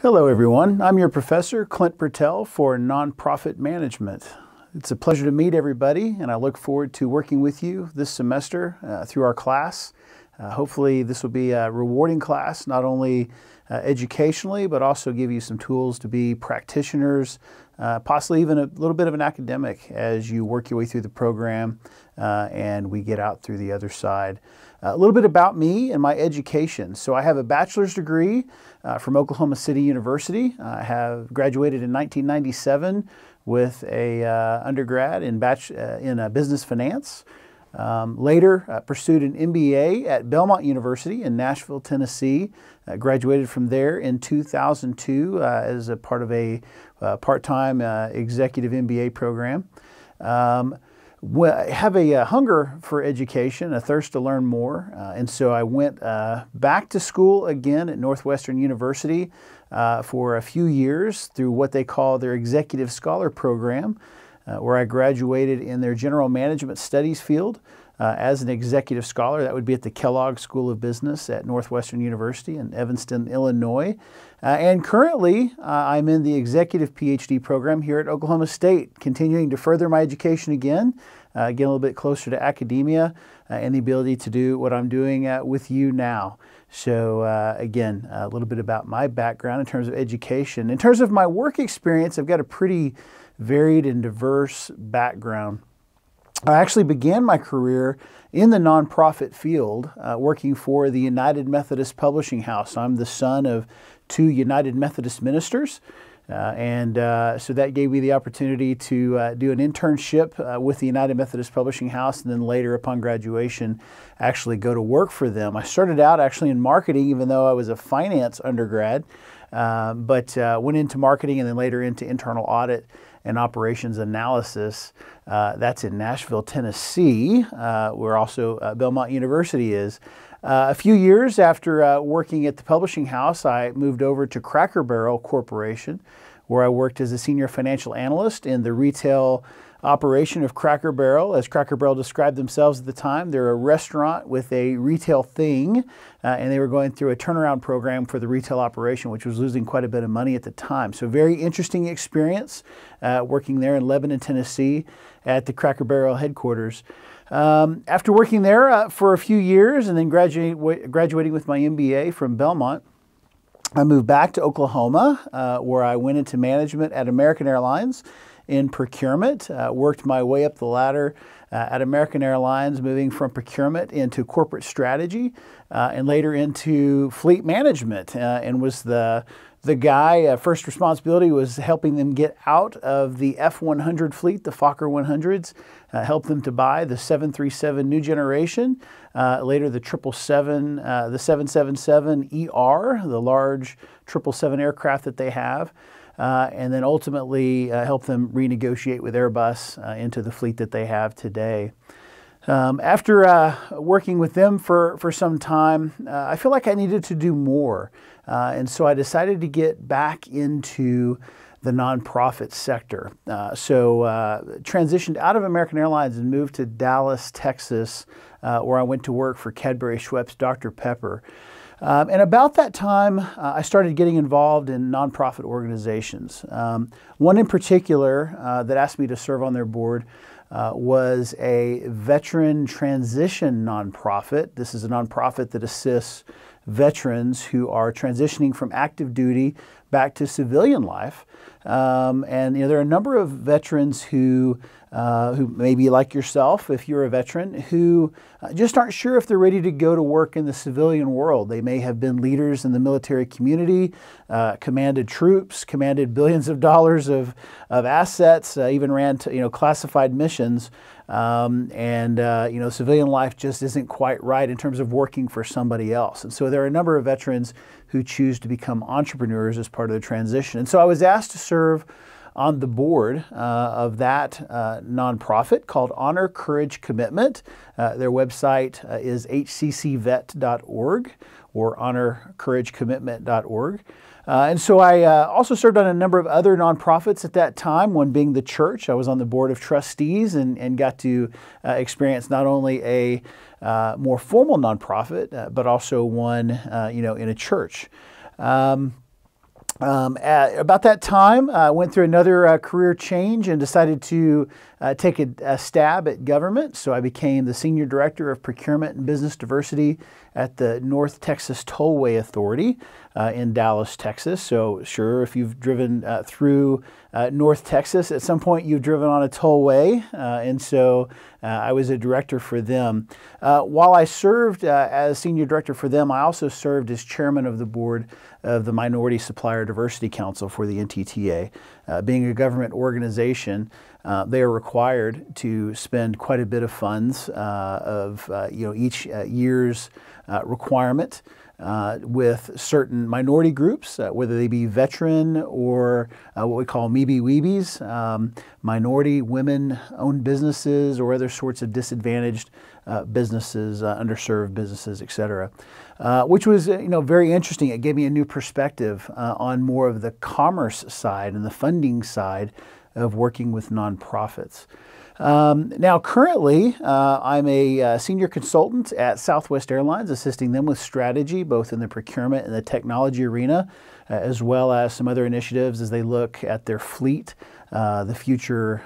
Hello everyone, I'm your professor, Clint Bertel for Nonprofit Management. It's a pleasure to meet everybody and I look forward to working with you this semester through our class. Hopefully this will be a rewarding class, not only educationally, but also give you some tools to be practitioners, possibly even a little bit of an academic as you work your way through the program and we get out through the other side. A little bit about me and my education. So I have a bachelor's degree from Oklahoma City University. I have graduated in 1997 with a undergrad in business finance. Later pursued an MBA at Belmont University in Nashville, Tennessee. Graduated from there in 2002 as a part of a part-time executive MBA program. I have a hunger for education, a thirst to learn more, and so I went back to school again at Northwestern University for a few years through what they call their Executive Scholar Program, where I graduated in their General Management Studies field as an executive scholar. That would be at the Kellogg School of Business at Northwestern University in Evanston, Illinois. And currently, I'm in the Executive PhD program here at Oklahoma State, continuing to further my education again, get a little bit closer to academia and the ability to do what I'm doing with you now. So again, a little bit about my background in terms of education. In terms of my work experience, I've got a pretty varied and diverse background. I actually began my career in the nonprofit field, working for the United Methodist Publishing House. I'm the son of two United Methodist ministers, so that gave me the opportunity to do an internship with the United Methodist Publishing House, and then later upon graduation actually go to work for them. I started out actually in marketing, even though I was a finance undergrad, but went into marketing and then later into internal audit and operations analysis. That's in Nashville, Tennessee, where also Belmont University is. A few years after working at the publishing house, I moved over to Cracker Barrel Corporation, where I worked as a senior financial analyst in the retail operation of Cracker Barrel. As Cracker Barrel described themselves at the time, they're a restaurant with a retail thing, and they were going through a turnaround program for the retail operation, which was losing quite a bit of money at the time. So very interesting experience working there in Lebanon, Tennessee at the Cracker Barrel headquarters. After working there for a few years and then graduating with my MBA from Belmont, I moved back to Oklahoma, where I went into management at American Airlines in procurement, worked my way up the ladder at American Airlines, moving from procurement into corporate strategy and later into fleet management, and was the guy. First responsibility was helping them get out of the F-100 fleet, the Fokker 100s, help them to buy the 737 new generation, later the 777, the 777ER, the large 777 aircraft that they have. And then ultimately help them renegotiate with Airbus into the fleet that they have today. After working with them for some time, I feel like I needed to do more. And so I decided to get back into the nonprofit sector. So transitioned out of American Airlines and moved to Dallas, Texas, where I went to work for Cadbury Schweppes Dr. Pepper. And about that time, I started getting involved in nonprofit organizations. One in particular that asked me to serve on their board was a veteran transition nonprofit. This is a nonprofit that assists veterans who are transitioning from active duty back to civilian life. And there are a number of veterans who may be like yourself, if you're a veteran, who just aren't sure if they're ready to go to work in the civilian world. They may have been leaders in the military community, commanded troops, commanded billions of dollars of assets, even ran classified missions. Civilian life just isn't quite right in terms of working for somebody else. And so there are a number of veterans who choose to become entrepreneurs as part of the transition. And so I was asked to serve on the board of that nonprofit called Honor, Courage, Commitment. Their website is hccvet.org or honorcouragecommitment.org. And so I also served on a number of other nonprofits at that time, one being the church. I was on the board of trustees and got to experience not only a more formal nonprofit, but also one in a church. About that time, I went through another career change and decided to take a stab at government. So I became the Senior Director of Procurement and Business Diversity at the North Texas Tollway Authority in Dallas, Texas. So sure, if you've driven through North Texas, at some point you've driven on a tollway. And so I was a director for them. While I served as Senior Director for them, I also served as Chairman of the Board of the Minority Supplier Diversity Council for the NTTA. Being a government organization, they are required to spend quite a bit of funds of each year's requirement with certain minority groups, whether they be veteran or what we call MeBe-Weebies, minority women-owned businesses, or other sorts of disadvantaged businesses, underserved businesses, etc. Which was very interesting. It gave me a new perspective on more of the commerce side and the funding side of working with nonprofits. Now, currently, I'm a senior consultant at Southwest Airlines, assisting them with strategy, both in the procurement and the technology arena, as well as some other initiatives as they look at their fleet, the future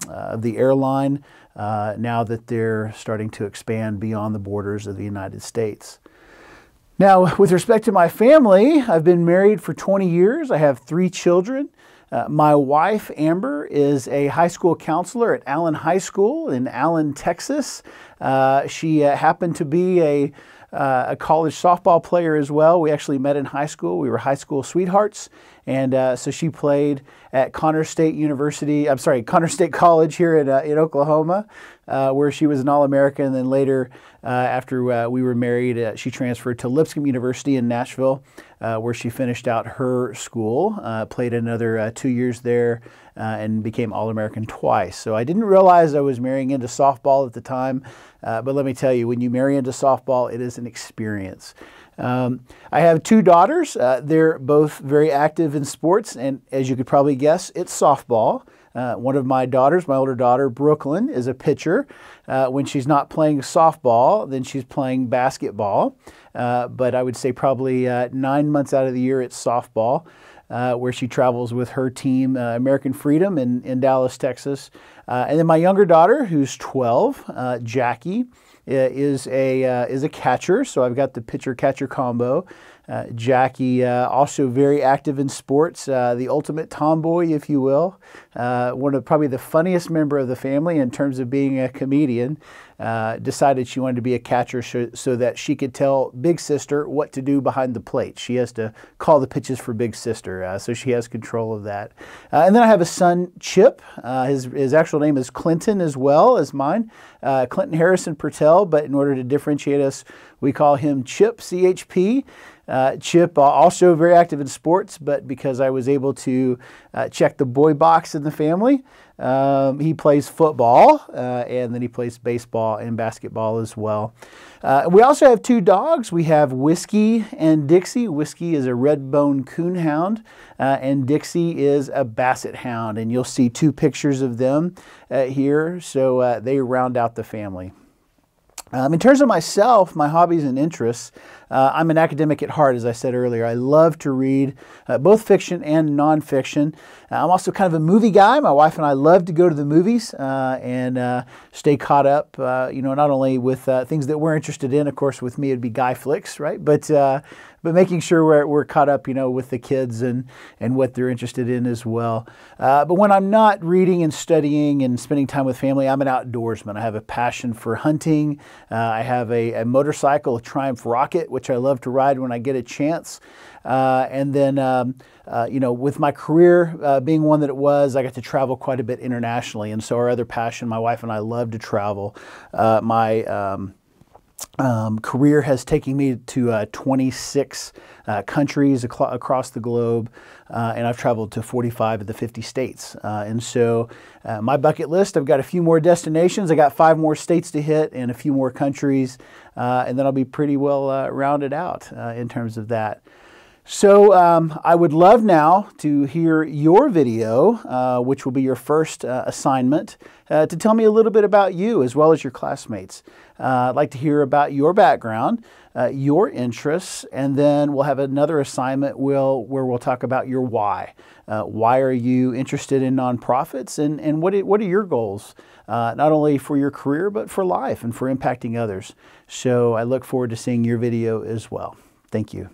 of the airline, now that they're starting to expand beyond the borders of the United States. Now, with respect to my family, I've been married for 20 years. I have 3 children. My wife, Amber, is a high school counselor at Allen High School in Allen, Texas. She happened to be a college softball player as well. We actually met in high school. We were high school sweethearts. And so she played at Connor State College here in Oklahoma, where she was an All-American. And then later, after we were married, she transferred to Lipscomb University in Nashville, where she finished out her school, played another 2 years there, and became All-American twice. So I didn't realize I was marrying into softball at the time, but let me tell you, when you marry into softball, it is an experience. I have 2 daughters. They're both very active in sports, and as you could probably guess, it's softball. One of my daughters, my older daughter, Brooklyn, is a pitcher. When she's not playing softball, then she's playing basketball. But I would say probably 9 months out of the year, it's softball, where she travels with her team, American Freedom, in Dallas, Texas. And then my younger daughter, who's 12, Jackie, is a catcher. So I've got the pitcher-catcher combo. Jackie, also very active in sports, the ultimate tomboy, if you will. One of probably the funniest member of the family in terms of being a comedian. Decided she wanted to be a catcher so that she could tell Big Sister what to do behind the plate. She has to call the pitches for Big Sister, so she has control of that. And then I have a son, Chip. His actual name is Clinton as well as mine, Clinton Harrison Pertell, but in order to differentiate us, we call him Chip, CHP. Chip, also very active in sports, but because I was able to check the boy box in the family, he plays football, and then he plays baseball and basketball as well. We also have 2 dogs. We have Whiskey and Dixie. Whiskey is a red-bone coonhound, and Dixie is a basset hound, and you'll see 2 pictures of them here, so they round out the family. In terms of myself, my hobbies and interests, I'm an academic at heart, as I said earlier. I love to read both fiction and nonfiction. I'm also kind of a movie guy. My wife and I love to go to the movies and stay caught up, not only with things that we're interested in. Of course, with me, it'd be guy flicks, right? But making sure we're caught up, with the kids and what they're interested in as well. But when I'm not reading and studying and spending time with family, I'm an outdoorsman. I have a passion for hunting. I have a motorcycle, a Triumph Rocket, which I love to ride when I get a chance. And then, with my career being one that it was, I got to travel quite a bit internationally. And so our other passion, my wife and I love to travel. My career has taken me to 26 countries across the globe, and I've traveled to 45 of the 50 states. And so my bucket list, I've got a few more destinations. I got 5 more states to hit and a few more countries, and then I'll be pretty well rounded out in terms of that. So I would love now to hear your video, which will be your first assignment, to tell me a little bit about you as well as your classmates. I'd like to hear about your background, your interests, and then we'll have another assignment where we'll talk about your why. Why are you interested in nonprofits, and what are your goals, not only for your career, but for life and for impacting others. So I look forward to seeing your video as well. Thank you.